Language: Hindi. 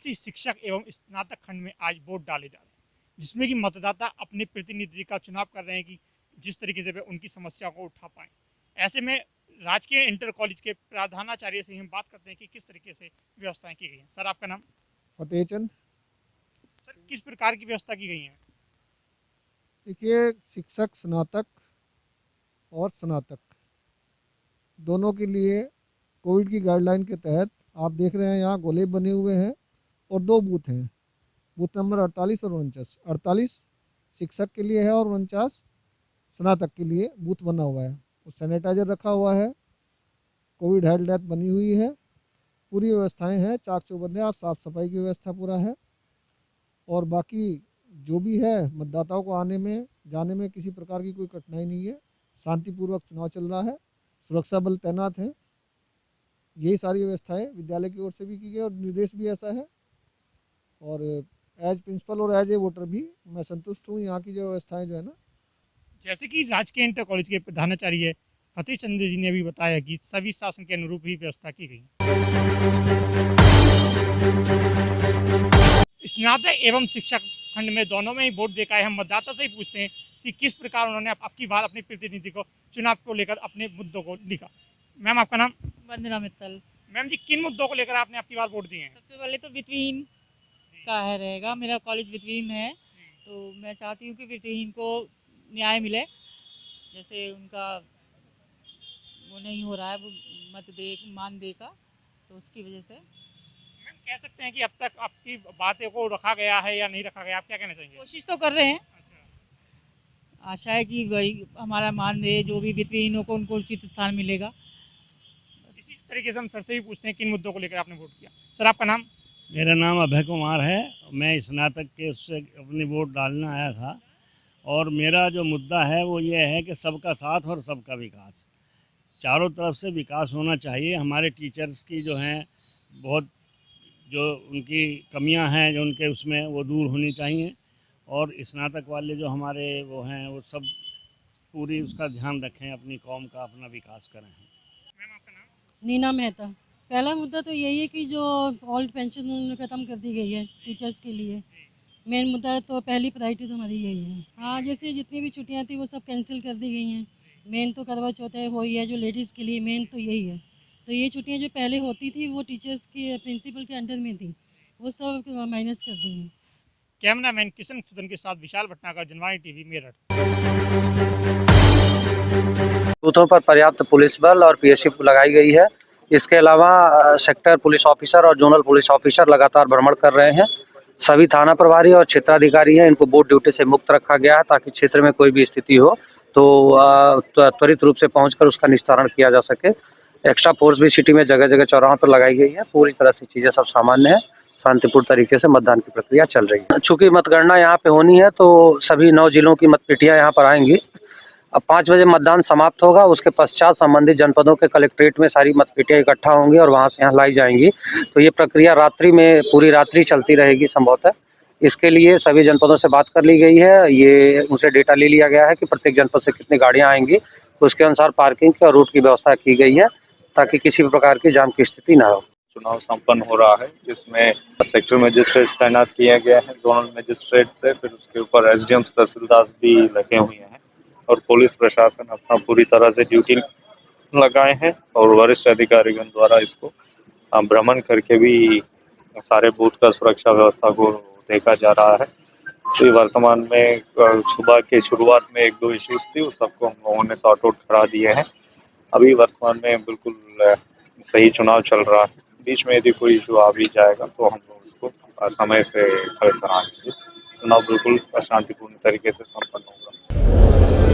ऐसे ही शिक्षक एवं स्नातक खंड में आज वोट डाले जा रहे हैं, जिसमें कि मतदाता अपने प्रतिनिधि का चुनाव कर रहे हैं कि जिस तरीके से वे उनकी समस्या को उठा पाएँ। ऐसे में राजकीय इंटर कॉलेज के प्रधानाचार्य से हम बात करते हैं कि किस तरीके से व्यवस्थाएं की गई हैं। सर, आपका नाम? फतेहचंद। सर, किस प्रकार की व्यवस्था की गई है? देखिए, शिक्षक स्नातक और स्नातक दोनों के लिए कोविड की गाइडलाइन के तहत आप देख रहे हैं यहाँ गोले बने हुए हैं और 2 बूथ हैं, बूथ नंबर 48 और 49। 48 शिक्षक के लिए है और 49 स्नातक के लिए बूथ बना हुआ है। सैनिटाइजर रखा हुआ है, कोविड हेल्प डेस्क बनी हुई है, पूरी व्यवस्थाएं हैं, चाक चौबंद है, आप साफ सफाई की व्यवस्था पूरा है। और बाकी जो भी है, मतदाताओं को आने में जाने में किसी प्रकार की कोई कठिनाई नहीं है। शांतिपूर्वक चुनाव चल रहा है, सुरक्षा बल तैनात हैं। यही सारी व्यवस्थाएं विद्यालय की ओर से भी की गई और निर्देश भी ऐसा है। और एज प्रिंसिपल और एज ए वोटर भी मैं संतुष्ट हूँ। यहाँ की जो व्यवस्थाएं जो है ना, जैसे कि राजकीय इंटर कॉलेज के प्रधानाचार्य फतेह चंद जी ने भी बताया कि सभी शासन के अनुरूप ही व्यवस्था की गई। स्नातक एवं शिक्षक खंड में दोनों में ही वोट देखा है। हम मतदाता से ही पूछते हैं कि किस प्रकार उन्होंने आपकी बार अपने प्रतिनिधि को चुनाव को लेकर अपने मुद्दों को लिखा। मैम, आपका नाम? वंदना मित्तल। मैम जी, किन मुद्दों को लेकर आपने आपकी बार वोट दिए हैं? सबसे पहले तो बिटवीन का है रहेगा, मेरा कॉलेज बिटवीन है, तो मैं चाहती हूँ कि बिटवीन को न्याय मिले। जैसे उनका वो नहीं हो रहा है, वो मत दे मान दे का, तो उसकी वजह से मैम, कह सकते हैं कि अब तक आपकी बातें को रखा गया है या नहीं रखा गया, आप क्या कहना चाहेंगे? कोशिश तो कर रहे हैं। अच्छा। आशा है कि वही हमारा मान दे, जो भी बिटवीनों को उनको उचित स्थान मिलेगा। इसी तरीके से हम सर से भी पूछते हैं किन मुद्दों को लेकर आपने वोट किया। सर, आपका नाम? मेरा नाम अभय कुमार है। मैं स्नातक के उससे अपनी वोट डालने आया था और मेरा जो मुद्दा है वो ये है कि सबका साथ और सबका विकास, चारों तरफ से विकास होना चाहिए। हमारे टीचर्स की जो हैं बहुत जो उनकी कमियां हैं जो उनके उसमें वो दूर होनी चाहिए और स्नातक वाले जो हमारे वो हैं वो सब पूरी उसका ध्यान रखें, अपनी कौम का अपना विकास करें। मैम, आपका नाम? नीना मेहता। पहला मुद्दा तो यही है कि जो ओल्ड पेंशन उन्होंने ख़त्म कर दी गई है टीचर्स के लिए। मेन मुद्दा तो पहली प्रायोरिटी तो हमारी यही है। हाँ, जैसे जितनी भी छुट्टियां थी वो सब कैंसिल कर दी गई हैं। मेन तो करवा चौथ है, वही है जो लेडीज़ के लिए मेन तो यही है। तो ये छुट्टियां जो पहले होती थी वो टीचर्स के प्रिंसिपल के अंडर में थी, वो सब माइनस कर दी हैं। कैमरामैन किशन सुदन के साथ विशाल भटनागर, जनवाणी टीवी, मेरठ। बूथों पर पर्याप्त पुलिस बल और पीएससी लगाई गई है। इसके अलावा सेक्टर पुलिस ऑफिसर और जोनल पुलिस ऑफिसर लगातार भ्रमण कर रहे हैं। सभी थाना प्रभारी और क्षेत्राधिकारी हैं, इनको बोर्ड ड्यूटी से मुक्त रखा गया है ताकि क्षेत्र में कोई भी स्थिति हो तो त्वरित रूप से पहुंचकर उसका निस्तारण किया जा सके। एक्स्ट्रा फोर्स भी सिटी में जगह जगह चौराहों पर लगाई गई है। पूरी तरह से चीजें सब सामान्य है, शांतिपूर्ण तरीके से मतदान की प्रक्रिया चल रही है। चूंकि मतगणना यहाँ पे होनी है तो सभी 9 जिलों की मतपेटियां यहाँ पर आएंगी। अब 5 बजे मतदान समाप्त होगा, उसके पश्चात संबंधित जनपदों के कलेक्ट्रेट में सारी मतपेटियां इकट्ठा होंगी और वहां से यहाँ लाई जाएंगी। तो ये प्रक्रिया रात्रि में पूरी रात्रि चलती रहेगी संभवतः। इसके लिए सभी जनपदों से बात कर ली गई है, ये उनसे डेटा ले लिया गया है कि प्रत्येक जनपद से कितनी गाड़ियां आएंगी, तो उसके अनुसार पार्किंग की और रूट की व्यवस्था की गई है ताकि किसी भी प्रकार की जाम की स्थिति न हो। चुनाव संपन्न हो रहा है, जिसमें सेक्टर मजिस्ट्रेट तैनात किए गए हैं, जोनल मजिस्ट्रेट से, फिर उसके ऊपर एसडीएम तहसीलदार भी लगे हुए हैं और पुलिस प्रशासन अपना पूरी तरह से ड्यूटी लगाए हैं और वरिष्ठ अधिकारीगण द्वारा इसको भ्रमण करके भी सारे बूथ का सुरक्षा व्यवस्था को देखा जा रहा है। तो वर्तमान में सुबह के शुरुआत में 1-2 इश्यूज थी, उस सबको हम लोगों ने सॉर्ट आउट करा दिए हैं। अभी वर्तमान में बिल्कुल सही चुनाव चल रहा है। बीच में यदि कोई इशू आ भी जाएगा तो हम लोग उसको समय से हल कराएंगे। चुनाव बिल्कुल शांतिपूर्ण तरीके से संपन्न होगा।